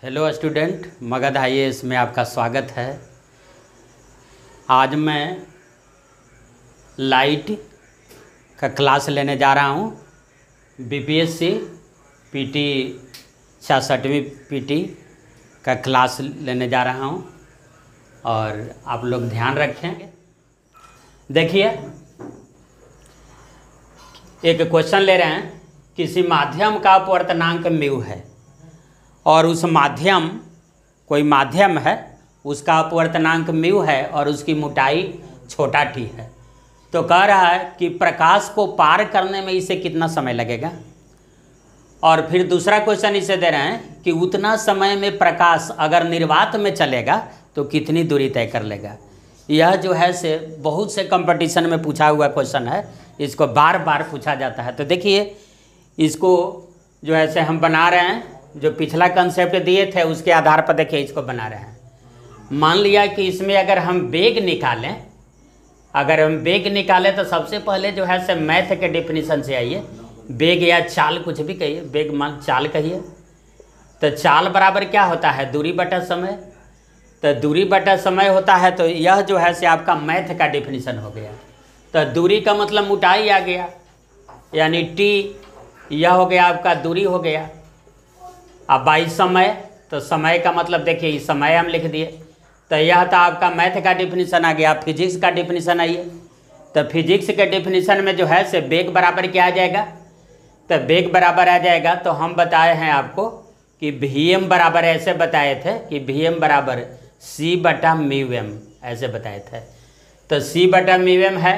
Hello student, Magadh IAS में आपका स्वागत है। आज मैं लाइट का क्लास लेने जा रहा हूँ। बीपीएससी पीटी 66वीं पीटी का क्लास लेने जा रहा हूँ और आप लोग ध्यान रखें। देखिए, एक क्वेश्चन ले रहे हैं। किसी माध्यम का अपवर्तनांक म्यू है और उस माध्यम, कोई माध्यम है, उसका अपवर्तनांक म्यू है और उसकी मोटाई छोटा टी है। तो कह रहा है कि प्रकाश को पार करने में इसे कितना समय लगेगा। और फिर दूसरा क्वेश्चन इसे दे रहे हैं कि उतना समय में प्रकाश अगर निर्वात में चलेगा तो कितनी दूरी तय कर लेगा। यह जो है से बहुत से कंपटीशन में पूछा हुआ क्वेश्चन है, इसको बार बार पूछा जाता है। तो देखिए, इसको जो है से हम बना रहे हैं, जो पिछला कंसेप्ट दिए थे उसके आधार पर देखिए इसको बना रहे हैं। मान लिया कि इसमें अगर हम वेग निकालें, तो सबसे पहले जो है से मैथ के डेफिनेशन से आइए। वेग या चाल, कुछ भी कहिए, वेग मान चाल कहिए। तो चाल बराबर क्या होता है? दूरी बटा समय। तो दूरी बटा समय होता है, तो यह जो है से आपका मैथ का डेफिनेशन हो गया। तो दूरी का मतलब मोटाई आ गया, यानी टी, यह हो गया आपका दूरी हो गया। अब बाई समय, तो समय का मतलब देखिए इस समय हम लिख दिए। तो यह था आपका मैथ का डेफिनेशन आ गया। फिजिक्स का डेफिनेशन आइए। तो फिजिक्स के डेफिनेशन में जो है से वेग बराबर क्या आ जाएगा? तो वेग बराबर आ जाएगा, तो हम बताए हैं आपको कि Vm बराबर ऐसे बताए थे कि Vm बराबर c बटा म्यू एम, ऐसे बताए थे। तो c बटा म्यू एम है,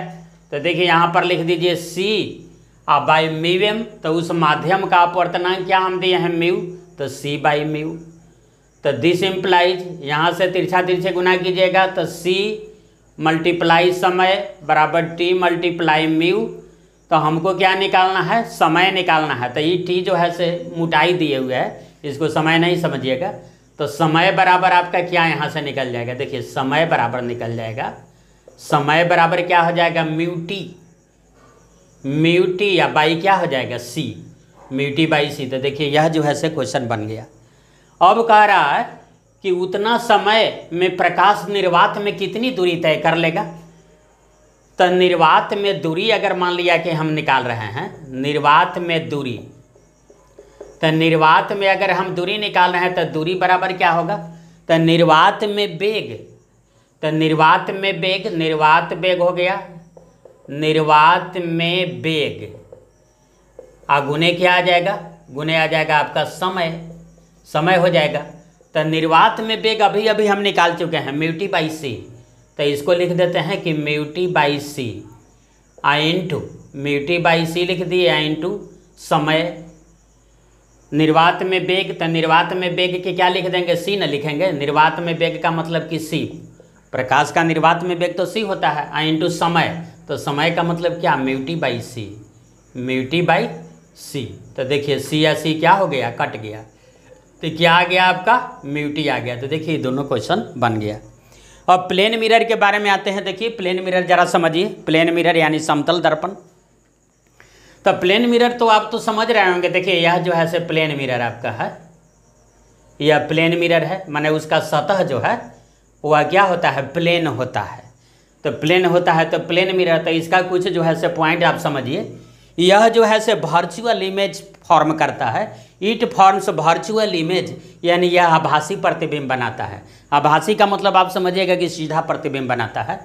तो देखिए यहाँ पर लिख दीजिए c अब बाई म्यू एम। तो उस माध्यम का अपवर्तनांक क्या हम दिए हैं? म्यू, तो c बाई म्यू। तो दिस इम्प्लाइज, यहाँ से तिरछा तिरछे गुना कीजिएगा, तो c मल्टीप्लाई समय बराबर t मल्टीप्लाई म्यू। तो हमको क्या निकालना है? समय निकालना है। तो ये t जो है से मोटाई दिए हुए है, इसको समय नहीं समझिएगा। तो समय बराबर आपका क्या यहाँ से निकल जाएगा? देखिए, समय बराबर निकल जाएगा, समय बराबर क्या हो जाएगा? म्यू टी या बाई क्या हो जाएगा? c, mu T by C. तो देखिए यह जो है से क्वेश्चन बन गया। अब कह रहा है कि उतना समय में प्रकाश निर्वात में कितनी दूरी तय कर लेगा। तो निर्वात में दूरी अगर मान लिया कि हम निकाल रहे हैं, निर्वात में दूरी, तो निर्वात में अगर हम दूरी निकाल रहे हैं तो दूरी बराबर क्या होगा? तो निर्वात में वेग, तो निर्वात में वेग, निर्वात वेग हो गया, निर्वात में वेग गुने क्या आ जाएगा? गुने आ जाएगा आपका समय, समय हो जाएगा। तो निर्वात में वेग अभी अभी हम निकाल चुके हैं, म्यू टी बाई सी। तो इसको लिख देते हैं कि mu T by C I into mu T by C लिख दिए, आई इंटू समय। निर्वात में वेग, तो निर्वात में वेग के क्या लिख देंगे? सी न लिखेंगे। निर्वात में वेग का मतलब कि सी, प्रकाश का निर्वात में वेग तो सी होता है, आई इंटू समय। तो समय का मतलब क्या? Mu T by C, mu T by C. तो देखिए सी या सी क्या हो गया? कट गया। तो क्या आ गया आपका? म्यू टी आ गया। तो देखिए दोनों क्वेश्चन बन गया। अब प्लेन मिरर के बारे में आते हैं। देखिए प्लेन मिरर जरा समझिए। प्लेन मिरर यानी समतल दर्पण। तो प्लेन मिरर तो आप तो समझ रहे होंगे। देखिए यह जो है से प्लेन मिरर आपका है, यह प्लेन मिरर है, माने उसका सतह जो है वह क्या होता है? प्लेन होता है। तो प्लेन होता है तो प्लेन मिरर। तो इसका कुछ जो है से पॉइंट आप समझिए। यह जो है से वर्चुअल इमेज फॉर्म करता है। इट फॉर्म्स वर्चुअल इमेज, यानी यह आभासी प्रतिबिंब बनाता है। आभासी का मतलब आप समझिएगा कि सीधा प्रतिबिंब बनाता है।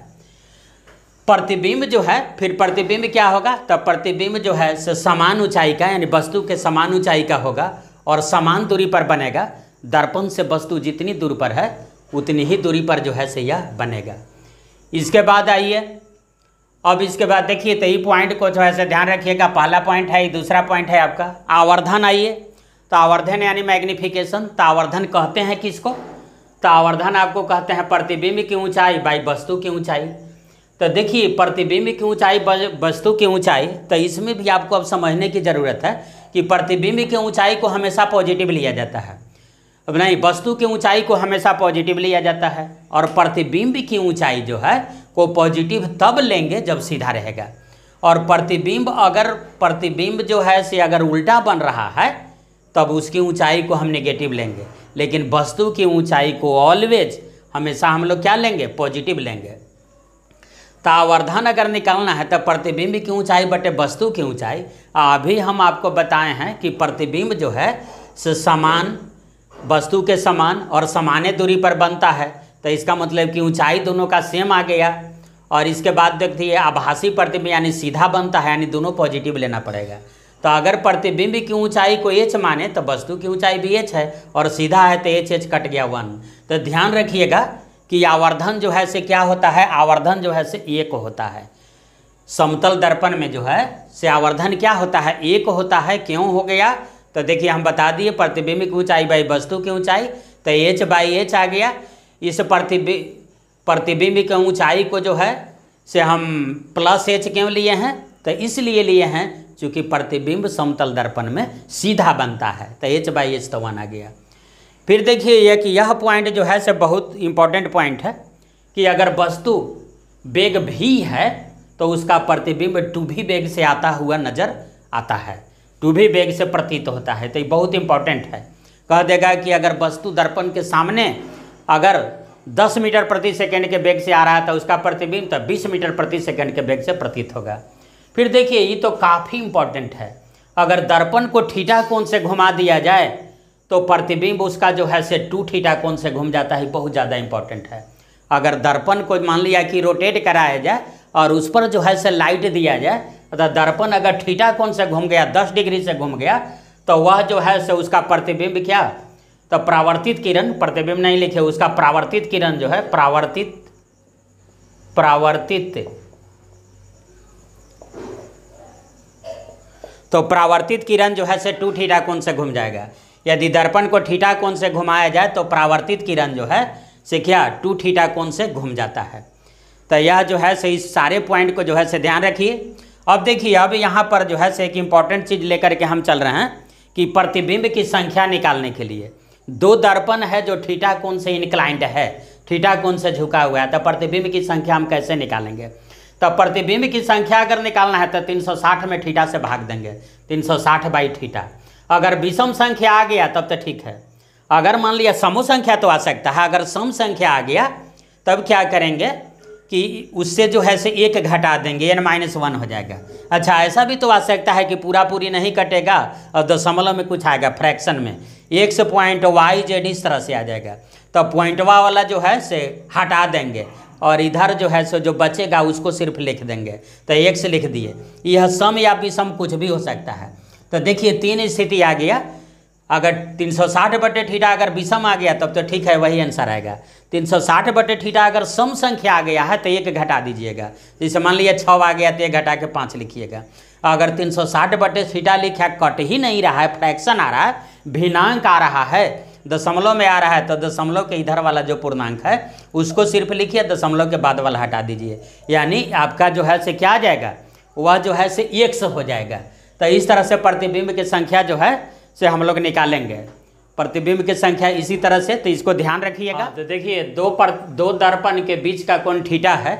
प्रतिबिंब जो है, फिर प्रतिबिंब क्या होगा? तो प्रतिबिंब जो है से समान ऊंचाई का, यानी वस्तु के समान ऊंचाई का होगा और समान दूरी पर बनेगा। दर्पण से वस्तु जितनी दूर पर है उतनी ही दूरी पर जो है से यह बनेगा। इसके बाद आइए, अब इसके बाद देखिए, तो ये पॉइंट को जो है से ध्यान रखिएगा। पहला पॉइंट है, दूसरा पॉइंट है आपका आवर्धन। आइए, तो आवर्धन यानी मैग्निफिकेशन। तो आवर्धन कहते हैं किसको? तो आवर्धन आपको कहते हैं प्रतिबिंब की ऊंचाई बाई वस्तु की ऊंचाई। तो देखिए प्रतिबिंब की ऊंचाई वस्तु की ऊंचाई, तो इसमें भी आपको अब समझने की ज़रूरत है कि प्रतिबिंब की ऊंचाई को हमेशा पॉजिटिव लिया जाता है। अब नहीं, वस्तु की ऊंचाई को हमेशा पॉजिटिव लिया जाता है और प्रतिबिंब की ऊंचाई जो है को पॉजिटिव तब लेंगे जब सीधा रहेगा। और प्रतिबिंब जो है से अगर उल्टा बन रहा है तब उसकी ऊंचाई को हम नेगेटिव लेंगे, लेकिन वस्तु की ऊंचाई को ऑलवेज हमेशा हम लोग क्या लेंगे, पॉजिटिव लेंगे। तो आवर्धन अगर निकालना है तो प्रतिबिंब की ऊंचाई बटे वस्तु की ऊंचाई। अभी हम आपको बताए हैं कि प्रतिबिंब जो है से समान वस्तु के समान और समाने दूरी पर बनता है, तो इसका मतलब कि ऊंचाई दोनों का सेम आ गया। और इसके बाद देखिए आभासी प्रतिबिंब यानी सीधा बनता है, यानी दोनों पॉजिटिव लेना पड़ेगा। तो अगर प्रतिबिंब की ऊंचाई को h माने तो वस्तु की ऊंचाई भी h है, और सीधा है तो h कट गया 1। तो ध्यान रखिएगा कि आवर्धन जो है से क्या होता है, आवर्धन जो है से 1 होता है। समतल दर्पण में जो है से आवर्धन क्या होता है, 1 होता है। क्यों हो गया, तो देखिए हम बता दिए प्रतिबिंब की ऊंचाई बाई वस्तु की ऊंचाई, तो h बाई h आ गया। इस प्रतिबिंब की ऊंचाई को जो है से हम प्लस h क्यों लिए हैं, तो इसलिए लिए हैं क्योंकि प्रतिबिंब समतल दर्पण में सीधा बनता है, तो h बाई h तो 1 आ गया। फिर देखिए यह पॉइंट जो है से बहुत इंपॉर्टेंट पॉइंट है कि अगर वस्तु वेग v है तो उसका प्रतिबिंब 2v वेग से आता हुआ नजर आता है, 2v वेग से प्रतीत होता है। तो ये बहुत इंपॉर्टेंट है। कह देगा कि अगर वस्तु दर्पण के सामने अगर 10 मीटर प्रति सेकंड के वेग से आ रहा है तो उसका प्रतिबिंब तो 20 मीटर प्रति सेकंड के वेग से प्रतीत होगा। फिर देखिए ये तो काफ़ी इंपॉर्टेंट है, अगर दर्पण को थीटा कोण से घुमा दिया जाए तो प्रतिबिंब उसका जो है से 2 थीटा कोण से घूम जाता है। बहुत ज़्यादा इंपॉर्टेंट है। अगर दर्पण को मान लिया कि रोटेट कराया जाए और उस पर जो है से लाइट दिया जाए, तो दर्पण अगर थीटा कोण से घूम गया, 10 डिग्री से घूम गया, तो वह जो है से उसका प्रतिबिंब क्या, तो परावर्तित किरण, प्रतिबिंब नहीं लिखे, उसका परावर्तित किरण जो है परावर्तित तो परावर्तित किरण जो है से 2 थीटा कोण से घूम जाएगा। यदि दर्पण को थीटा कोण से घुमाया जाए तो परावर्तित किरण जो है से क्या 2 थीटा कोण से घूम जाता है। तो यह जो है से इस सारे पॉइंट को जो है से ध्यान रखिए। अब देखिए अब यहाँ पर जो है से एक इम्पॉर्टेंट चीज़ लेकर के हम चल रहे हैं कि प्रतिबिंब की संख्या निकालने के लिए 2 दर्पण है जो थीटा कोण से इंक्लाइंड है, थीटा कोण से झुका हुआ है, तो प्रतिबिंब की संख्या हम कैसे निकालेंगे। तो प्रतिबिंब की संख्या अगर निकालना है तो 360 में थीटा से भाग देंगे, 360 बाई थीटा। अगर विषम संख्या आ गया तब तो ठीक है, अगर मान लिया समूह संख्या तो आ सकता है, अगर सम संख्या आ गया तब क्या करेंगे कि उससे जो है से 1 घटा देंगे, n-1 हो जाएगा। अच्छा ऐसा भी तो आ सकता है कि पूरा पूरी नहीं कटेगा और दशमलव में कुछ आएगा, फ्रैक्शन में x पॉइंट y z इस तरह से आ जाएगा, तो पॉइंटवा वाला जो है से हटा देंगे और इधर जो है सो जो बचेगा उसको सिर्फ लिख देंगे, तो x लिख दिए। यह सम या विषम कुछ भी हो सकता है। तो देखिए 3 स्थिति आ गया, अगर 360 बटे थीटा अगर विषम आ गया तब तो ठीक है, वही आंसर आएगा। 360 बटे थीटा अगर सम संख्या आ गया है तो 1 घटा दीजिएगा, जैसे मान लिया 6 आ गया तो 1 घटा के 5 लिखिएगा। अगर 360 बटे थीटा लिखा कट ही नहीं रहा है, फ्रैक्शन आ रहा है, भिन्नांक आ रहा है, दशमलव में आ रहा है, तो दशमलव के इधर वाला जो पूर्णांक है उसको सिर्फ लिखिए, दशमलव के बाद वाला हटा दीजिए, यानी आपका जो है से क्या आ जाएगा, वह जो है से x हो जाएगा। तो इस तरह से प्रतिबिंब की संख्या जो है से हम लोग निकालेंगे, प्रतिबिंब की संख्या इसी तरह से, तो इसको ध्यान रखिएगा। तो देखिए दो दर्पण के बीच का कोण थीटा है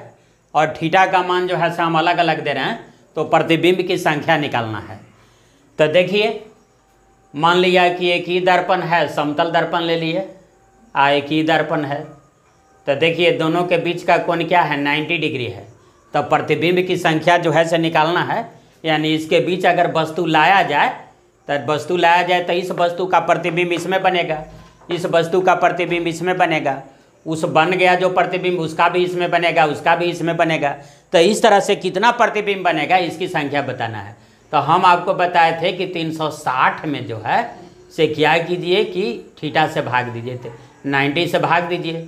और थीटा का मान जो है से हम अलग अलग दे रहे हैं, तो प्रतिबिंब की संख्या निकालना है। तो देखिए मान लिया कि एक ही दर्पण है, समतल दर्पण ले लिए, एक ही दर्पण है, तो देखिए दोनों के बीच का कोण क्या है, 90 डिग्री है। तो प्रतिबिंब की संख्या जो है से निकालना है, यानी इसके बीच अगर वस्तु लाया जाए तो इस वस्तु का प्रतिबिंब इसमें बनेगा, इस वस्तु का प्रतिबिंब इसमें बनेगा, उस बन गया जो प्रतिबिंब उसका भी इसमें बनेगा, उसका भी इसमें बनेगा। तो इस तरह से कितना प्रतिबिंब बनेगा इसकी संख्या बताना है। तो हम आपको बताए थे कि 360 में जो है से क्या कीजिए कि थीटा से भाग दीजिए, थे 90 से भाग दीजिए।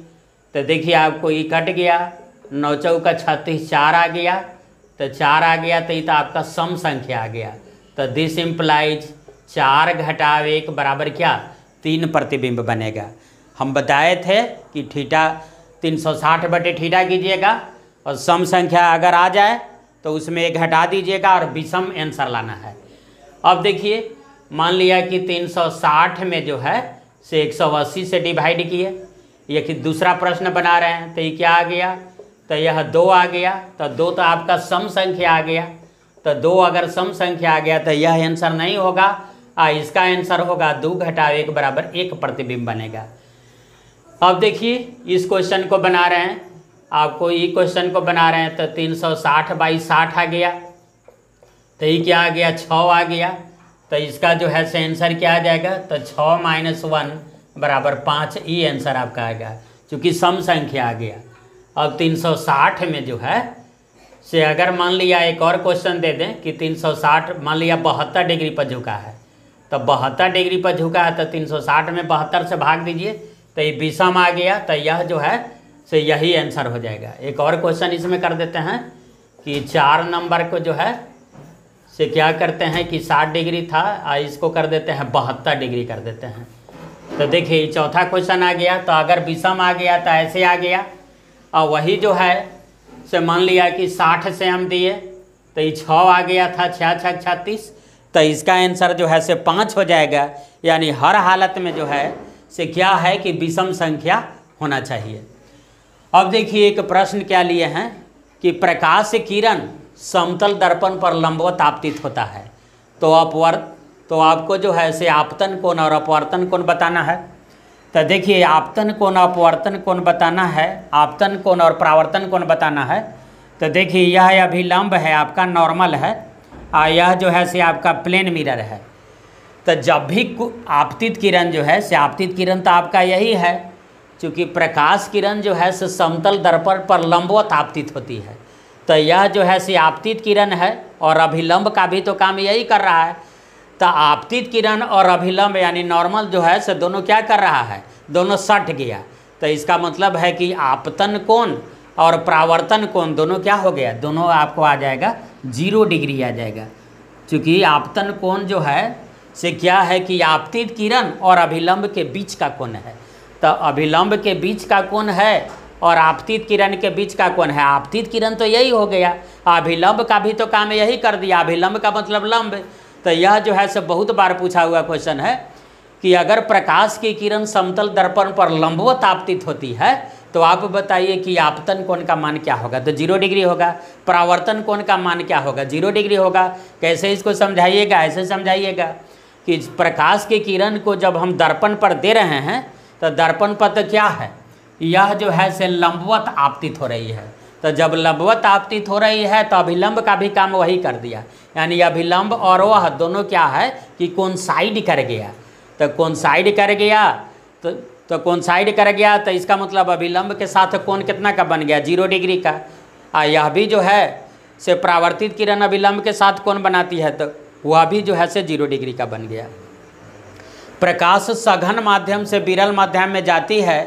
तो देखिए आपको ये कट गया, 9 चौका 36, 4 आ गया, तो 4 आ गया, तो ये तो आपका सम संख्या आ गया। तो दिस इम्प्लाइज 4 घटाव 1 बराबर क्या, 3 प्रतिबिंब बनेगा। हम बताए थे कि थीटा 360 बटे थीटा कीजिएगा और सम संख्या अगर आ जाए तो उसमें 1 घटा दीजिएगा और विषम आंसर लाना है। अब देखिए मान लिया कि 360 में जो है से 180 से डिवाइड किए, ये कि दूसरा प्रश्न बना रहे हैं, तो ये क्या आ गया, तो यह 2 आ गया, तो 2 तो आपका सम संख्या आ गया। तो 2 अगर सम संख्या आ गया तो यह आंसर नहीं होगा, इसका आंसर होगा 2 घटाव 1 बराबर 1 प्रतिबिंब बनेगा। अब देखिए इस क्वेश्चन को बना रहे हैं, आपको ये क्वेश्चन को बना रहे हैं तो 360/60 आ गया, तो ये क्या आ गया 6 आ गया, तो इसका जो है से आंसर क्या आ जाएगा, तो 6 - 1 बराबर 5, ये आंसर आपका आएगा क्योंकि सम संख्या आ गया। अब 360 में जो है से अगर मान लिया एक और क्वेश्चन दे दें कि 360 मान लिया 72 डिग्री पर झुका है, तो 72 डिग्री पर झुका है तो 360 में 72 से भाग दीजिए तो ये विषम आ गया, तो यह जो है से यही आंसर हो जाएगा। एक और क्वेश्चन इसमें कर देते हैं कि 4 नंबर को जो है से क्या करते हैं कि 60 डिग्री था और इसको कर देते हैं 72 डिग्री कर देते हैं। तो देखिए चौथा क्वेश्चन आ गया, तो अगर विषम आ गया तो ऐसे आ गया, और वही जो है से मान लिया कि 60 से हम दिए तो ये 6 आ गया था, 6 × 6 = 36, तो इसका आंसर जो है से 5 हो जाएगा। यानी हर हालत में जो है से क्या है कि विषम संख्या होना चाहिए। अब देखिए एक प्रश्न क्या लिए हैं कि प्रकाश किरण समतल दर्पण पर लंबवत आपतित होता है, तो आपको जो है से आपतन कोण और अपवर्तन कोण बताना है। तो देखिए आपतन कोण अपवर्तन कोण बताना है, आपतन कोण और परावर्तन कोण बताना है। तो देखिए यह अभिलंब है आपका, नॉर्मल है, और यह जो है से आपका प्लेन मिरर है। तो जब भी आपतित किरण जो है से आपतित किरण तो आपका यही है, क्योंकि प्रकाश किरण जो है से समतल दर्पण पर लंबवत आपतित होती है, तो यह जो है से आपतित किरण है और अभिलंब का भी तो काम यही कर रहा है। तो आपतित किरण और अभिलंब यानी नॉर्मल जो है से दोनों क्या कर रहा है, दोनों सट गया, तो इसका मतलब है कि आपतन कोण और परावर्तन कोण दोनों क्या हो गया, दोनों आपको आ जाएगा 0 डिग्री आ जाएगा। क्योंकि आपतन कोण जो है से क्या है कि आपतित किरण और अभिलंब के बीच का कोण है, तो अभिलंब के बीच का कोण है और आपतित किरण के बीच का कोण है। आपतित किरण तो यही हो गया, अभिलंब का भी तो काम यही कर दिया, अभिलंब का मतलब लंब। तो यह जो है से बहुत बार पूछा हुआ क्वेश्चन है कि अगर प्रकाश की किरण समतल दर्पण पर लंबवत आपतित होती है तो आप बताइए कि आपतन कोण का मान क्या होगा, तो 0 डिग्री होगा। परावर्तन कोण का मान क्या होगा, 0 डिग्री होगा। कैसे इसको समझाइएगा, ऐसे समझाइएगा कि प्रकाश की किरण को जब हम दर्पण पर दे रहे हैं तो दर्पण पर तो क्या है, यह जो है से लंबवत आपतित हो रही है, तो जब लंबवत आपतित हो रही है तो अभिलंब का भी काम वही कर दिया। यानी अभिलंब और वह दोनों क्या है कि कोइंसाइड कर गया, तो कोइंसाइड कर गया तो कोइंसाइड कर गया, तो इसका मतलब अभिलंब के साथ कोण कितना का बन गया, 0 डिग्री का। यह भी जो है से परावर्तित किरण अभिलंब के साथ कोण बनाती है, तो वह भी जो है से 0 डिग्री का बन गया। प्रकाश सघन माध्यम से विरल माध्यम में जाती है,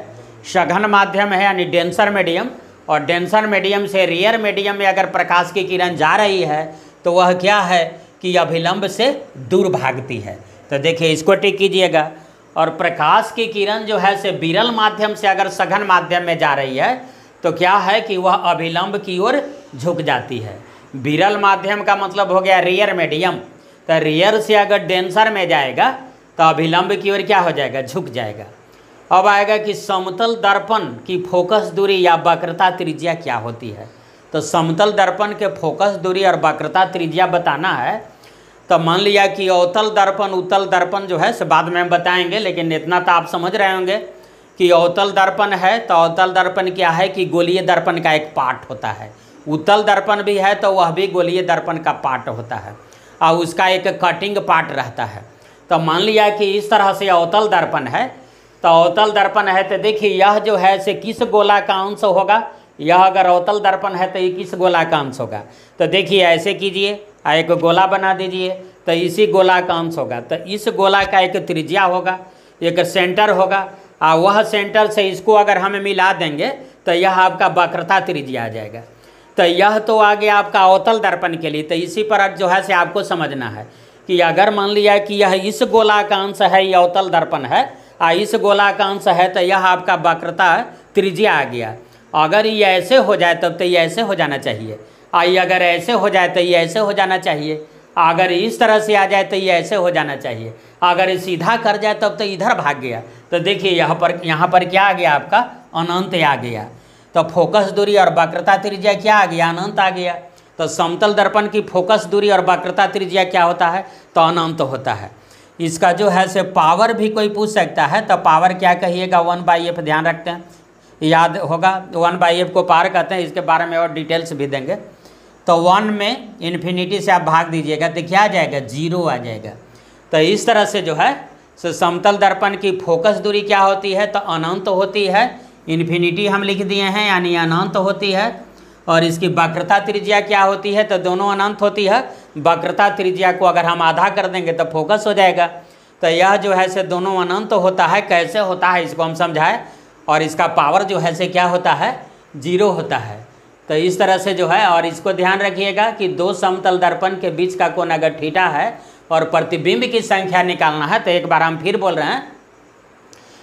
सघन माध्यम है यानी डेंसर मीडियम, और डेंसर मीडियम से रेयर मीडियम में अगर प्रकाश की किरण जा रही है तो वह क्या है कि अभिलंब से दूर भागती है। तो देखिए इसको टिक कीजिएगा। और प्रकाश की किरण जो है से विरल माध्यम से अगर सघन माध्यम में जा रही है तो क्या है कि वह अभिलंब की ओर झुक जाती है। विरल माध्यम का मतलब हो गया रेयर मीडियम, तो रेयर से अगर डेंसर में जाएगा तो अभिलंब की ओर क्या हो जाएगा, झुक जाएगा। अब आएगा कि समतल दर्पण की फोकस दूरी या वक्रता त्रिज्या क्या होती है। तो समतल दर्पण के फोकस दूरी और वक्रता त्रिज्या बताना है। तो मान लिया कि अवतल दर्पण उत्तल दर्पण जो है से बाद में हम बताएंगे, लेकिन इतना तो आप समझ रहे होंगे कि अवतल दर्पण है तो अवतल दर्पण क्या है कि गोलीय दर्पण का एक पार्ट होता है। उत्तल दर्पण भी है तो वह भी गोलीय दर्पण का पार्ट होता है और उसका एक कटिंग पार्ट रहता है। तो मान लिया कि इस तरह से अवतल दर्पण है, तो अवतल दर्पण है तो देखिए यह जो है से किस गोला का अंश होगा, यह अगर अवतल दर्पण है तो ये किस गोला का अंश होगा। तो देखिए ऐसे कीजिए, एक गोला बना दीजिए, तो इसी गोला का अंश होगा। तो इस गोला का एक त्रिज्या होगा, एक सेंटर होगा, और वह सेंटर से इसको अगर हम मिला देंगे तो यह आपका वक्रता त्रिज्या आ जाएगा। तो यह तो आ गया आपका अवतल दर्पण के लिए। तो इसी पर जो है से आपको समझना है कि अगर मान लिया कि यह इस गोला का अंश है, यह अवतल दर्पण है, और इस गोला का अंश है, तो यह आपका वक्रता त्रिज्या आ गया। अगर ये ऐसे हो जाए तब तो ये ऐसे हो जाना चाहिए, और अगर ऐसे हो जाए तो ये ऐसे हो जाना चाहिए, अगर इस तरह से आ जाए तो ये ऐसे हो जाना चाहिए, अगर सीधा कर जाए तब तो इधर भाग गया। तो देखिए यहाँ पर क्या आ गया आपका अनंत आ गया। तो फोकस दूरी और वक्रता त्रिज्या क्या आ गया, अनंत आ गया। तो समतल दर्पण की फोकस दूरी और वक्रता त्रिज्या क्या होता है, तो अनंत होता है। इसका जो है से पावर भी कोई पूछ सकता है, तो पावर क्या कहिएगा, 1/f ध्यान रखते हैं, याद होगा 1/f को पावर कहते हैं, इसके बारे में और डिटेल्स भी देंगे। तो 1 में इन्फिनिटी से आप भाग दीजिएगा तो क्या आ जाएगा, 0 आ जाएगा। तो इस तरह से जो है सो समतल दर्पण की फोकस दूरी क्या होती है, तो अनंत होती है, इन्फिनिटी हम लिख दिए हैं यानी अनंत होती है। और इसकी वक्रता त्रिज्या क्या होती है, तो दोनों अनंत होती है। वक्रता त्रिज्या को अगर हम आधा कर देंगे तो फोकस हो जाएगा। तो यह जो है से दोनों अनंत होता है, कैसे होता है इसको हम समझाएं। और इसका पावर जो है से क्या होता है, 0 होता है। तो इस तरह से जो है, और इसको ध्यान रखिएगा कि दो समतल दर्पण के बीच का कोण अगर थीटा है और प्रतिबिंब की संख्या निकालना है, तो एक बार हम फिर बोल रहे हैं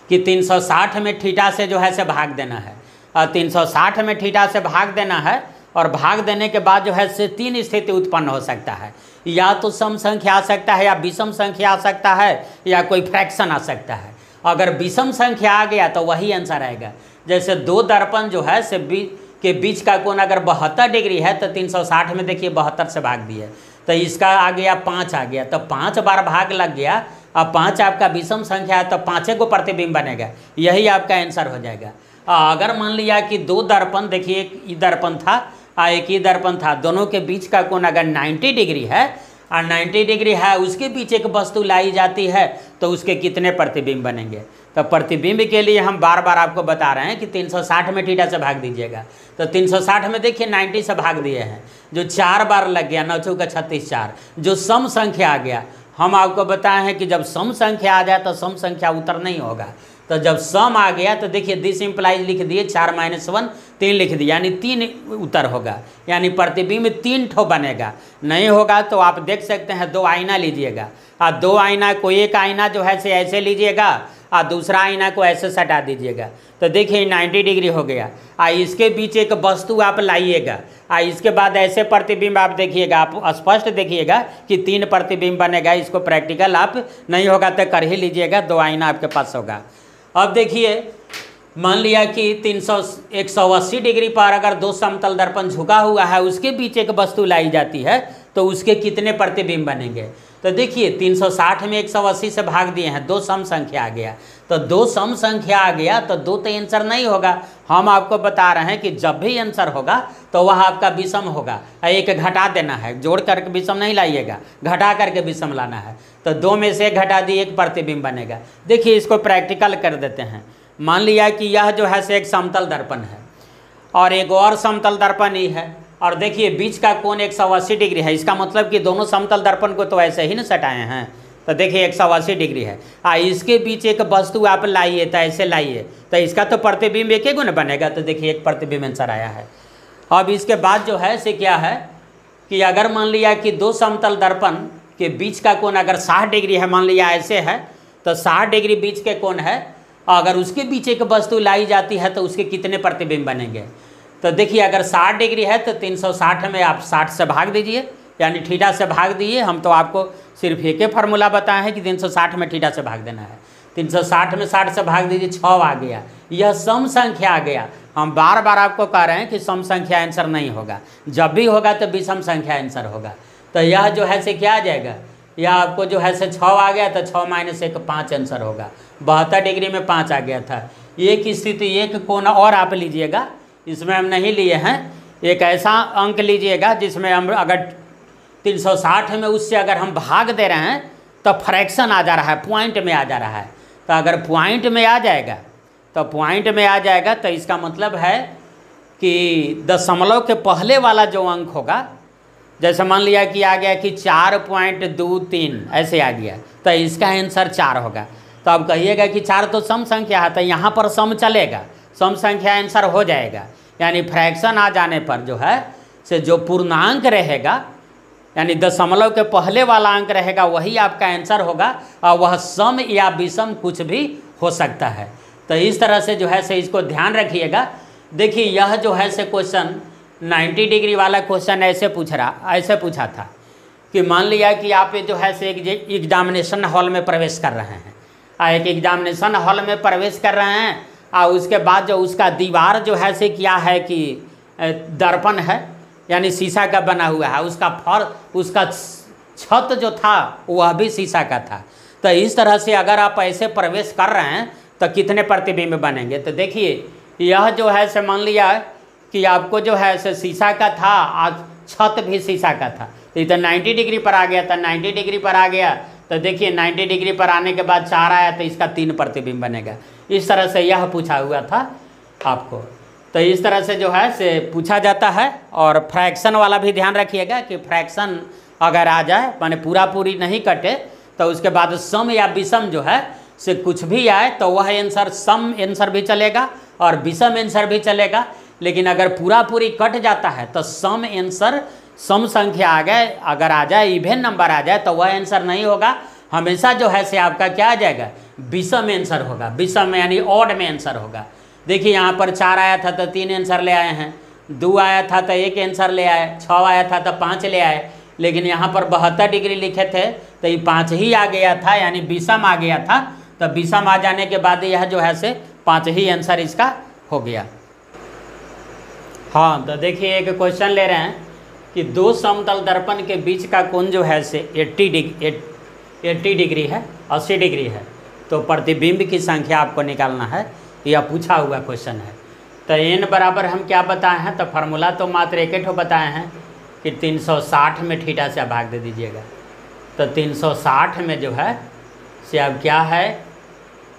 कि 360 में थीटा से जो है से भाग देना है, और 360 में थीटा से भाग देना है। और भाग देने के बाद जो है से 3 स्थिति उत्पन्न हो सकता है, या तो सम संख्या आ सकता है, या विषम संख्या आ सकता है, या कोई फ्रैक्शन आ सकता है। अगर विषम संख्या आ गया तो वही आंसर आएगा। जैसे दो दर्पण जो है से के बीच का कोण अगर 72 डिग्री है, तो 360 में देखिए 72 से भाग दिए, तो इसका आ गया 5 आ गया, तो 5 बार भाग लग गया। अब 5 आपका विषम संख्या है तो 5 को प्रतिबिंब बनेगा, यही आपका आंसर हो जाएगा। अगर मान लिया कि दो दर्पण, देखिए एक ई दर्पण था एक ही दर्पण था, दोनों के बीच का कोण अगर 90 डिग्री है और 90 डिग्री है, उसके बीच एक वस्तु लाई जाती है, तो उसके कितने प्रतिबिंब बनेंगे। तो प्रतिबिंब के लिए हम बार बार आपको बता रहे हैं कि 360 में थीटा से भाग दीजिएगा। तो 360 में देखिए 90 से भाग दिए हैं, जो 4 बार लग गया, 9 चौका 36 4, जो सम संख्या आ गया। हम आपको बताए हैं कि जब सम संख्या आ जाए तो सम संख्या उत्तर नहीं होगा। तो जब सम आ गया तो देखिए दिस इम्प्लाइज लिख दिए, 4 - 1 3 लिख दिया, यानी 3 उत्तर होगा, यानी प्रतिबिंब 3 ठो बनेगा। नहीं होगा तो आप देख सकते हैं, 2 आईना लीजिएगा, और 2 आईना को एक आईना जो है से ऐसे लीजिएगा और दूसरा आईना को ऐसे सटा दीजिएगा। तो देखिए 90 डिग्री हो गया। इसके बीच एक वस्तु आप लाइएगा, इसके बाद ऐसे प्रतिबिंब आप देखिएगा, आप स्पष्ट देखिएगा कि 3 प्रतिबिंब बनेगा। इसको प्रैक्टिकल आप नहीं होगा तो कर ही लीजिएगा, 2 आईना आपके पास होगा। अब देखिए मान लिया कि 180 डिग्री पर अगर दो समतल दर्पण झुका हुआ है, उसके बीच एक वस्तु लाई जाती है, तो उसके कितने प्रतिबिंब बनेंगे। तो देखिए 360 में 180 से भाग दिए हैं, 2 सम संख्या आ गया। तो 2 सम संख्या आ गया तो 2 तो आंसर नहीं होगा। हम आपको बता रहे हैं कि जब भी आंसर होगा तो वह आपका विषम होगा, एक घटा देना है, जोड़ करके विषम नहीं लाइएगा, घटा करके विषम लाना है। तो 2 में से 1 घटा दिए, 1 प्रतिबिंब बनेगा। देखिए इसको प्रैक्टिकल कर देते हैं। मान लिया कि यह जो है से एक समतल दर्पण है और एक और समतल दर्पण ही है, और देखिए बीच का कोण 180 डिग्री है। इसका मतलब कि दोनों समतल दर्पण को तो ऐसे ही ना सटाए हैं। तो देखिए 180 डिग्री है, इसके बीच एक वस्तु आप लाइए, तो ऐसे लाइए, तो इसका तो प्रतिबिंब एक ही गुण बनेगा। तो देखिए एक प्रतिबिंब आंसर आया है। अब इसके बाद जो है से क्या है कि अगर मान लिया कि दो समतल दर्पण के बीच का कोण अगर 60 डिग्री है, मान लिया ऐसे है, तो 60 डिग्री बीच के कोण है, अगर उसके बीच एक वस्तु लाई जाती है तो उसके कितने प्रतिबिंब बनेंगे। तो देखिए अगर 60 डिग्री है तो 360 में आप 60 से भाग दीजिए, यानी थीटा से भाग दीजिए। हम तो आपको सिर्फ एक ही फार्मूला बताए हैं कि 360 में थीटा से भाग देना है। 360 में 60 से भाग दीजिए, 6 आ गया, यह सम संख्या आ गया। हम बार बार आपको कह रहे हैं कि सम संख्या आंसर नहीं होगा, जब भी होगा तो विषम संख्या आंसर होगा। तो यह जो है से क्या आ जाएगा, यह आपको जो है से 6 आ गया, तो 6 - 1 5 आंसर होगा। 72 डिग्री में 5 आ गया था। एक स्थिति एक कोण और आप लीजिएगा, इसमें हम नहीं लिए हैं। एक ऐसा अंक लीजिएगा जिसमें हम अगर 360 में उससे अगर हम भाग दे रहे हैं तो फ्रैक्शन आ जा रहा है, पॉइंट में आ जा रहा है। तो अगर पॉइंट में आ जाएगा तो इसका मतलब है कि दशमलव के पहले वाला जो अंक होगा, जैसे मान लिया कि आ गया कि 4.23 ऐसे आ गया, तो इसका आंसर 4 होगा। तो अब कहिएगा कि 4 तो सम संख्या है, तो यहाँ पर सम चलेगा, सम संख्या आंसर हो जाएगा। यानी फ्रैक्शन आ जाने पर जो है से जो पूर्णांक रहेगा, यानी दशमलव के पहले वाला अंक रहेगा, वही आपका आंसर होगा, और वह सम या विषम कुछ भी हो सकता है। तो इस तरह से जो है से इसको ध्यान रखिएगा। देखिए यह जो है से क्वेश्चन 90 डिग्री वाला क्वेश्चन ऐसे पूछा था कि मान लिया कि आप जो है से एक एग्जामिनेशन हॉल में प्रवेश कर रहे हैं, एक एग्जामिनेशन हॉल में प्रवेश कर रहे हैं, और उसके बाद जो उसका दीवार जो है से क्या है कि दर्पण है, यानी शीशा का बना हुआ है, उसका छत जो था वह भी शीशा का था। तो इस तरह से अगर आप ऐसे प्रवेश कर रहे हैं तो कितने प्रतिबिंब बनेंगे। तो देखिए यह जो है से मान लिया कि आपको जो है से शीशा का था, आज छत भी शीशा का था, तो इधर 90 डिग्री पर आ गया था, 90 डिग्री पर आ गया तो देखिए 90 डिग्री पर आने के बाद 4 आया तो इसका 3 प्रतिबिंब बनेगा। इस तरह से यह पूछा हुआ था आपको। तो इस तरह से जो है से पूछा जाता है। और फ्रैक्शन वाला भी ध्यान रखिएगा कि फ्रैक्शन अगर आ जाए माने पूरा पूरी नहीं कटे तो उसके बाद सम या विषम जो है से कुछ भी आए तो वह आंसर सम आंसर भी चलेगा और विषम आंसर भी चलेगा। लेकिन अगर पूरा पूरी कट जाता है तो सम आंसर, सम संख्या आ गए अगर आ जाए, इवेन नंबर आ जाए तो वह आंसर नहीं होगा। हमेशा जो है से आपका क्या आ जाएगा, विषम आंसर होगा। विषम यानी ऑड में आंसर होगा। देखिए यहाँ पर 4 आया था तो 3 आंसर ले आए हैं, 2 आया था तो 1 आंसर ले आए, 6 आया था तो 5 ले आए। लेकिन यहाँ पर 72 डिग्री लिखे थे तो ये 5 ही आ गया था, यानी विषम आ गया था। तो विषम आ जाने के बाद यह जो है से 5 ही आंसर इसका हो गया। हाँ, तो देखिए एक क्वेश्चन ले रहे हैं कि 2 समतल दर्पण के बीच का कोण जो है से 80 डिग्री है, 80 डिग्री है। तो प्रतिबिंब की संख्या आपको निकालना है, यह पूछा हुआ क्वेश्चन है। तो n बराबर हम क्या बताए हैं, तो फार्मूला तो मात्र एक बताए हैं कि 360 में थीटा से भाग दे दीजिएगा। तो 360 में जो है से अब क्या है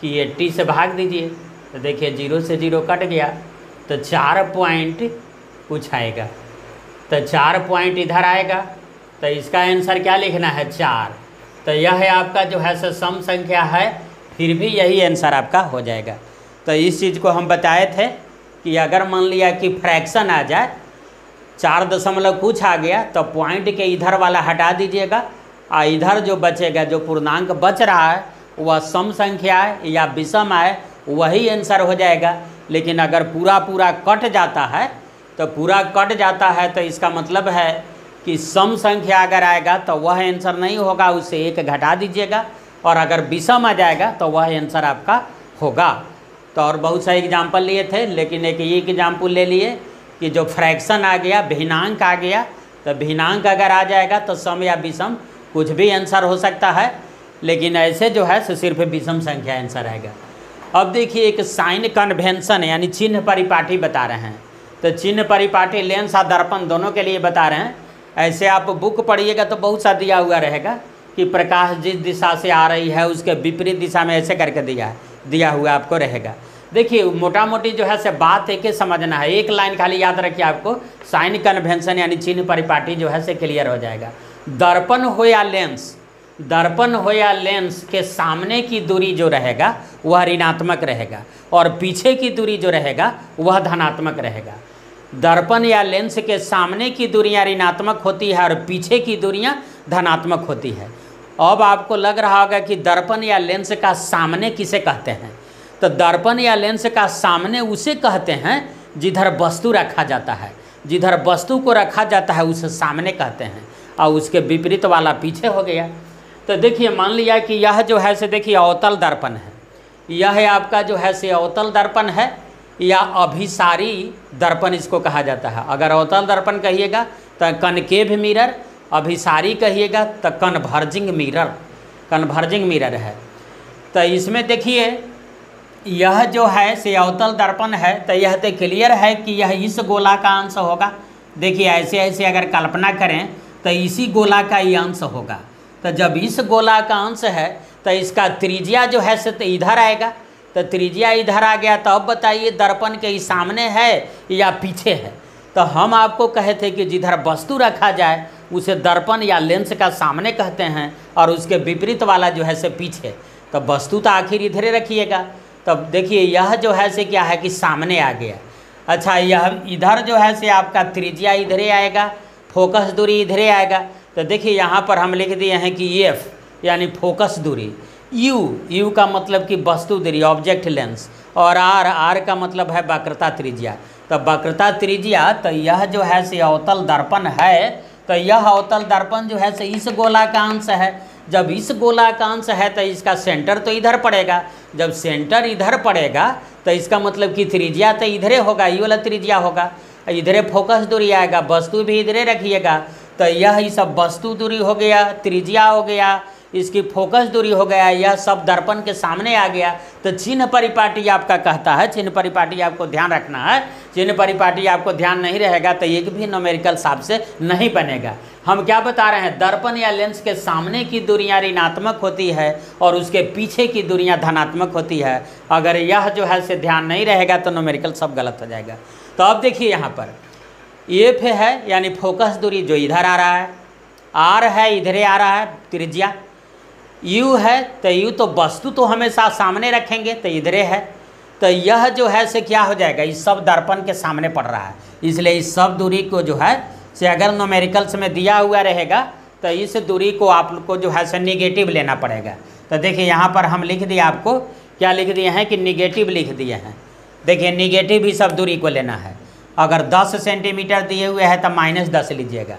कि 80 से भाग दीजिए। तो देखिए 0 से 0 कट गया तो 4 पॉइंट कुछ आएगा, तो 4 पॉइंट इधर आएगा। तो इसका आंसर क्या लिखना है, 4। तो यह है आपका जो है सम संख्या है, फिर भी यही आंसर आपका हो जाएगा। तो इस चीज़ को हम बताए थे कि अगर मान लिया कि फ्रैक्शन आ जाए 4 दशमलव कुछ आ गया तो पॉइंट के इधर वाला हटा दीजिएगा और इधर जो बचेगा, जो पूर्णांक बच रहा है वह सम संख्या है या विषम है, वही आंसर हो जाएगा। लेकिन अगर पूरा पूरा कट जाता है तो पूरा कट जाता है तो इसका मतलब है कि सम संख्या अगर आएगा तो वह आंसर नहीं होगा, उससे 1 घटा दीजिएगा। और अगर विषम आ जाएगा तो वह आंसर आपका होगा। तो और बहुत सारे एग्जाम्पल लिए थे, लेकिन एक ये एग्जाम्पल ले लिए कि जो फ्रैक्शन आ गया, भिन्नांक आ गया, तो भिन्नांक अगर आ जाएगा तो सम या विषम कुछ भी आंसर हो सकता है। लेकिन ऐसे जो है तो सिर्फ विषम संख्या आंसर आएगा। अब देखिए एक साइन कन्वेंशन यानी चिन्ह परिपाटी बता रहे हैं। तो चिन्ह परिपाटी लेंस और दर्पण दोनों के लिए बता रहे हैं। ऐसे आप बुक पढ़िएगा तो बहुत सा दिया हुआ रहेगा कि प्रकाश जिस दिशा से आ रही है उसके विपरीत दिशा में ऐसे करके दिया हुआ आपको रहेगा। देखिए मोटा मोटी जो है से बात एक ही समझना है, एक लाइन खाली याद रखिए, आपको साइन कन्वेंशन यानी चिन्ह परिपाटी जो है से क्लियर हो जाएगा। दर्पण हो या लेंस, दर्पण हो या लेंस के सामने की दूरी जो रहेगा वह ऋणात्मक रहेगा और पीछे की दूरी जो रहेगा वह धनात्मक रहेगा। दर्पण या लेंस के सामने की दूरियां ऋणात्मक होती है और पीछे की दूरियां धनात्मक होती है। अब आपको लग रहा होगा कि दर्पण या लेंस का सामने किसे कहते हैं। तो दर्पण या लेंस का सामने उसे कहते हैं जिधर वस्तु रखा जाता है, जिधर वस्तु को रखा जाता है उसे सामने कहते हैं, और उसके विपरीत वाला पीछे हो गया। तो देखिए मान लिया कि यह जो है से देखिए अवतल दर्पण है, यह आपका जो है से अवतल दर्पण है या अभिसारी दर्पण इसको कहा जाता है। अगर अवतल दर्पण कहिएगा तो कनकेव मिरर, अभिसारी कहिएगा तो कन्वर्जिंग मिरर है। तो इसमें देखिए यह जो है से अवतल दर्पण है, तो यह तो क्लियर है कि यह इस गोला का अंश होगा। देखिए ऐसे ऐसे अगर कल्पना करें तो इसी गोला का ये अंश होगा। तो जब इस गोला का अंश है तो इसका त्रिज्या जो है से तो इधर आएगा। तो त्रिज्या इधर आ गया, तो अब बताइए दर्पण के सामने है या पीछे है। तो हम आपको कहे थे कि जिधर वस्तु रखा जाए उसे दर्पण या लेंस का सामने कहते हैं और उसके विपरीत वाला जो है से पीछे। तो वस्तु तो आखिर इधरे रखिएगा। तब देखिए यह जो है से क्या है कि सामने आ गया। अच्छा, यह इधर जो है से आपका त्रिज्या इधरे आएगा, फोकस दूरी इधरे आएगा। तो देखिए यहाँ पर हम लिख दिए हैं कि एफ यानी फोकस दूरी, यू का मतलब कि वस्तु दूरी ऑब्जेक्ट लेंस, और आर का मतलब है वक्रता त्रिज्या। तो वक्रता त्रिज्या, तो यह जो है से अवतल दर्पण है, तो यह अवतल दर्पण जो है से इस गोला का अंश है। जब इस गोला का अंश है तो इसका सेंटर तो इधर पड़ेगा। जब सेंटर इधर पड़ेगा तो इसका मतलब कि त्रिज्या तो इधरे होगा, ये वाला त्रिज्या होगा, इधरे फोकस दूरी आएगा, वस्तु भी इधरे रखिएगा। तो यह सब वस्तु दूरी हो गया, त्रिज्या हो गया, इसकी फोकस दूरी हो गया, यह सब दर्पण के सामने आ गया। तो चिन्ह परिपाटी आपका कहता है, चिन्ह परिपाटी आपको ध्यान रखना है। चिन्ह परिपाटी आपको ध्यान नहीं रहेगा तो एक भी न्यूमेरिकल हिसाब से नहीं बनेगा। हम क्या बता रहे हैं, दर्पण या लेंस के सामने की दूरियां ऋणात्मक होती है और उसके पीछे की दूरियां धनात्मक होती है। अगर यह जो है से ध्यान नहीं रहेगा तो न्यूमेरिकल सब गलत हो जाएगा। तो अब देखिए यहाँ पर एफ है यानी फोकस दूरी जो इधर आ रहा है, आर है इधर आ रहा है त्रिज्या, यू है तो यू तो वस्तु तो हमेशा सामने रखेंगे तो इधरे है। तो यह जो है से क्या हो जाएगा, इस सब दर्पण के सामने पड़ रहा है, इसलिए इस सब दूरी को जो है से अगर न्यूमेरिकल्स में दिया हुआ रहेगा तो इस दूरी को आपको जो है से निगेटिव लेना पड़ेगा। तो देखिए यहाँ पर हम लिख दिए, आपको क्या लिख दिए हैं कि निगेटिव लिख दिए हैं। देखिए निगेटिव ही सब दूरी को लेना है। अगर 10 सेंटीमीटर दिए हुए हैं तो -10 लीजिएगा।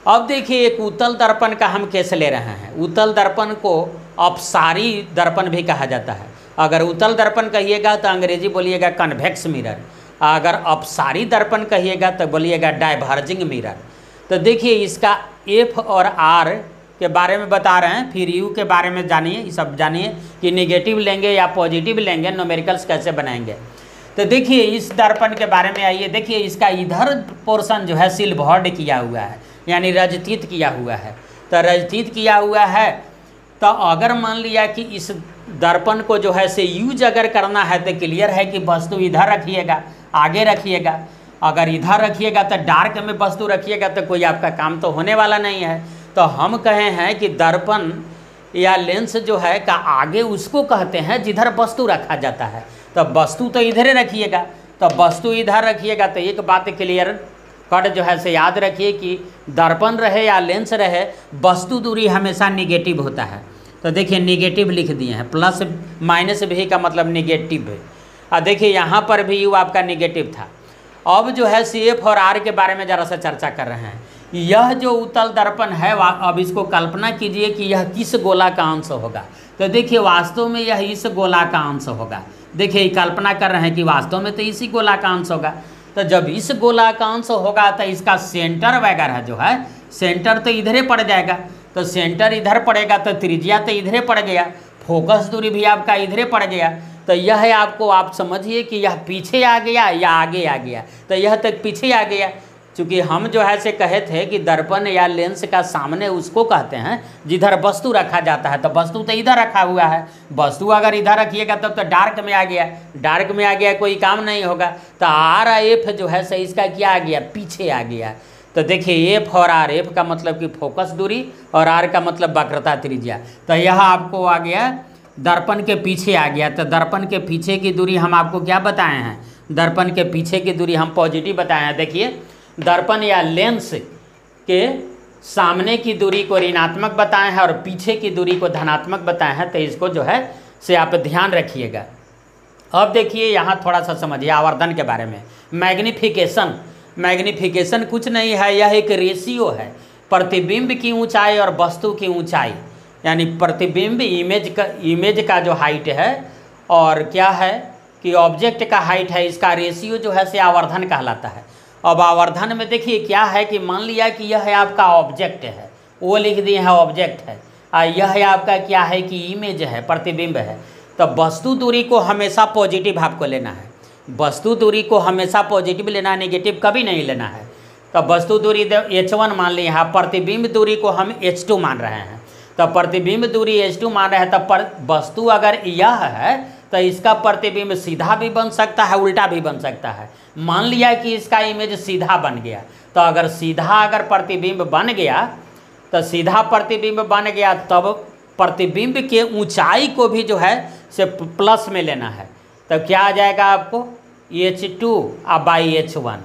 अब देखिए एक उत्तल दर्पण का हम केस ले रहे हैं। उत्तल दर्पण को अपसारी दर्पण भी कहा जाता है। अगर उत्तल दर्पण कहिएगा तो अंग्रेजी बोलिएगा कन्वेक्स मिरर, अगर अपसारी दर्पण कहिएगा तो बोलिएगा डाइवर्जिंग मिरर। तो देखिए इसका एफ और आर के बारे में बता रहे हैं, फिर यू के बारे में जानिए, ये सब जानिए कि निगेटिव लेंगे या पॉजिटिव लेंगे, न्यूमेरिकल्स कैसे बनाएंगे। तो देखिए इस दर्पण के बारे में आइए, देखिए इसका इधर पोर्शन जो है सिल्वर्ड किया हुआ है यानी रजतीत किया हुआ है। तो रजतीत किया हुआ है तो अगर मान लिया कि इस दर्पण को जो है से यूज अगर करना है तो क्लियर है कि वस्तु इधर रखिएगा, आगे रखिएगा। अगर इधर रखिएगा तो डार्क में वस्तु रखिएगा तो कोई आपका काम तो होने वाला नहीं है। तो हम कहे हैं कि दर्पण या लेंस जो है का आगे उसको कहते हैं जिधर वस्तु रखा जाता है। तो वस्तु तो इधर रखिएगा, तो वस्तु इधर रखिएगा। तो एक बात क्लियर कट जो है से याद रखिए कि दर्पण रहे या लेंस रहे, वस्तु दूरी हमेशा निगेटिव होता है। तो देखिए निगेटिव लिख दिए हैं, प्लस माइनस भी का मतलब निगेटिव है। और देखिए यहाँ पर भी यू आपका निगेटिव था। अब जो है सी एफ और आर के बारे में ज़रा सा चर्चा कर रहे हैं। यह जो उत्तल दर्पण है अब इसको कल्पना कीजिए कि यह किस गोला का अंश होगा। तो देखिए वास्तव में यह इस गोला का अंश होगा। देखिए कल्पना कर रहे हैं कि वास्तव में तो इसी गोला का अंश होगा। तो जब इस गोला का अंश होगा तो इसका सेंटर वगैरह जो है, सेंटर तो इधरे पड़ जाएगा। तो सेंटर इधर पड़ेगा तो त्रिज्या तो इधरे पड़ गया, फोकस दूरी भी आपका इधरे पड़ गया। तो यह है आपको, आप समझिए कि यह पीछे आ गया या आगे आ गया। तो यह तक पीछे आ गया, क्योंकि हम जो है से कहे थे कि दर्पण या लेंस का सामने उसको कहते हैं जिधर वस्तु रखा जाता है। तो वस्तु तो इधर रखा हुआ है, वस्तु अगर इधर रखिएगा तब तो डार्क में आ गया, डार्क में आ गया कोई काम नहीं होगा। तो आर एफ जो है से इसका क्या आ गया, पीछे आ गया। तो देखिए एफ और आर, एफ का मतलब कि फोकस दूरी और आर का मतलब वक्रता त्रिज्या। तो यह आपको आ गया दर्पण के पीछे आ गया। तो दर्पण के पीछे की दूरी हम आपको क्या बताए हैं, दर्पण के पीछे की दूरी हम पॉजिटिव बताए हैं। देखिए दर्पण या लेंस के सामने की दूरी को ऋणात्मक बताए हैं और पीछे की दूरी को धनात्मक बताए हैं। तो इसको जो है से आप ध्यान रखिएगा। अब देखिए यहाँ थोड़ा सा समझिए आवर्धन के बारे में। मैग्निफिकेशन, मैग्निफिकेशन कुछ नहीं है, यह एक रेशियो है प्रतिबिंब की ऊंचाई और वस्तु की ऊंचाई। यानी प्रतिबिंब इमेज का जो हाइट है और क्या है कि ऑब्जेक्ट का हाइट है, इसका रेशियो जो है से आवर्धन कहलाता है। अब आवर्धन में देखिए क्या है कि मान लिया कि यह है आपका ऑब्जेक्ट है, वो लिख दिए हैं ऑब्जेक्ट है, और यह है आपका क्या है कि इमेज है, प्रतिबिंब है। तो वस्तु दूरी को हमेशा पॉजिटिव आपको लेना है, वस्तु दूरी को हमेशा पॉजिटिव लेना है, नेगेटिव कभी नहीं लेना है। तो वस्तु दूरी h1 मान लिए हैं, प्रतिबिंब दूरी को हम h2 मान रहे हैं। तो प्रतिबिंब दूरी h2 मान रहे हैं, तो वस्तु अगर यह है तो इसका प्रतिबिंब सीधा भी बन सकता है, उल्टा भी बन सकता है। मान लिया कि इसका इमेज सीधा बन गया, तो अगर सीधा अगर प्रतिबिंब बन गया तो सीधा प्रतिबिंब बन गया, तब प्रतिबिंब के ऊंचाई को भी जो है से प्लस में लेना है। तो क्या आ जाएगा आपको h2 बाई h1।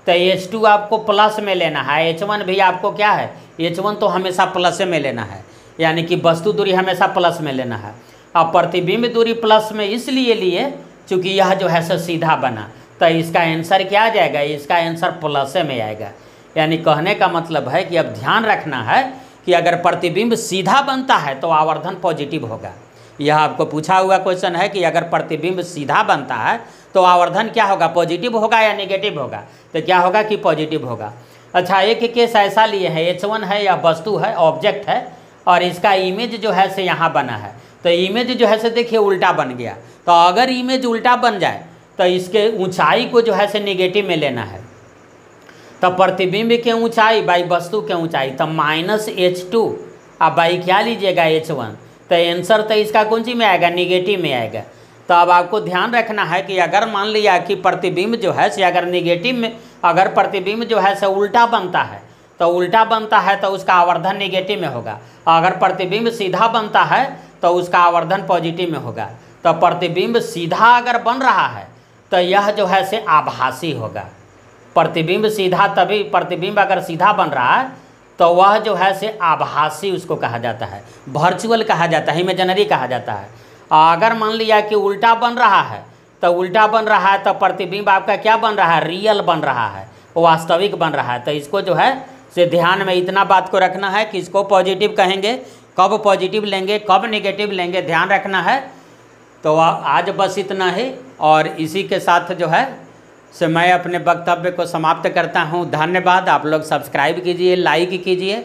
तो h2 आपको प्लस में लेना है, h1 भी आपको क्या है, h1 तो हमेशा प्लस में लेना है, यानी कि वस्तु दूरी हमेशा प्लस में लेना है। अब प्रतिबिंब दूरी प्लस में इसलिए लिए चूँकि यह जो है सो सीधा बना। तो इसका आंसर क्या आ जाएगा, इसका आंसर प्लस में आएगा। यानी कहने का मतलब है कि अब ध्यान रखना है कि अगर प्रतिबिंब सीधा बनता है तो आवर्धन पॉजिटिव होगा। यह आपको पूछा हुआ क्वेश्चन है कि अगर प्रतिबिंब सीधा बनता है तो आवर्धन क्या होगा, पॉजिटिव होगा या नेगेटिव होगा। तो क्या होगा कि पॉजिटिव होगा। अच्छा एक केस ऐसा लिए है, h1 है या वस्तु है, ऑब्जेक्ट है, और इसका इमेज जो है से यहाँ बना है, तो इमेज जो है से देखिए उल्टा बन गया। तो अगर इमेज उल्टा बन जाए तो इसके ऊंचाई को जो है से नेगेटिव में लेना है। तो प्रतिबिंब के ऊंचाई बाई वस्तु के ऊंचाई, तो -h2 अब बाई क्या लीजिएगा h1, तो आंसर तो इसका कौन सी में आएगा, निगेटिव में आएगा। तो अब आपको ध्यान रखना है कि अगर मान लिया कि प्रतिबिंब जो है से अगर निगेटिव में, अगर प्रतिबिंब जो है से उल्टा बनता है तो उल्टा बनता है तो उसका आवर्धन निगेटिव में होगा, अगर प्रतिबिंब सीधा बनता है तो उसका आवर्धन पॉजिटिव में होगा। तो प्रतिबिंब सीधा अगर बन रहा है तो यह जो है से आभासी होगा। प्रतिबिंब सीधा, तभी प्रतिबिंब अगर सीधा बन रहा है तो वह जो है से आभासी उसको कहा जाता है, वर्चुअल कहा जाता है, इमेजिनरी कहा जाता है। अगर मान लिया कि उल्टा बन रहा है तो उल्टा बन रहा है तो प्रतिबिंब आपका क्या बन रहा है, रियल बन रहा है, वास्तविक बन रहा है। तो इसको जो है से ध्यान में इतना बात को रखना है कि इसको पॉजिटिव कहेंगे, कब पॉजिटिव लेंगे कब नेगेटिव लेंगे, ध्यान रखना है। तो आज बस इतना ही, और इसी के साथ जो है से मैं अपने वक्तव्य को समाप्त करता हूँ। धन्यवाद। आप लोग सब्सक्राइब कीजिए, लाइक कीजिए।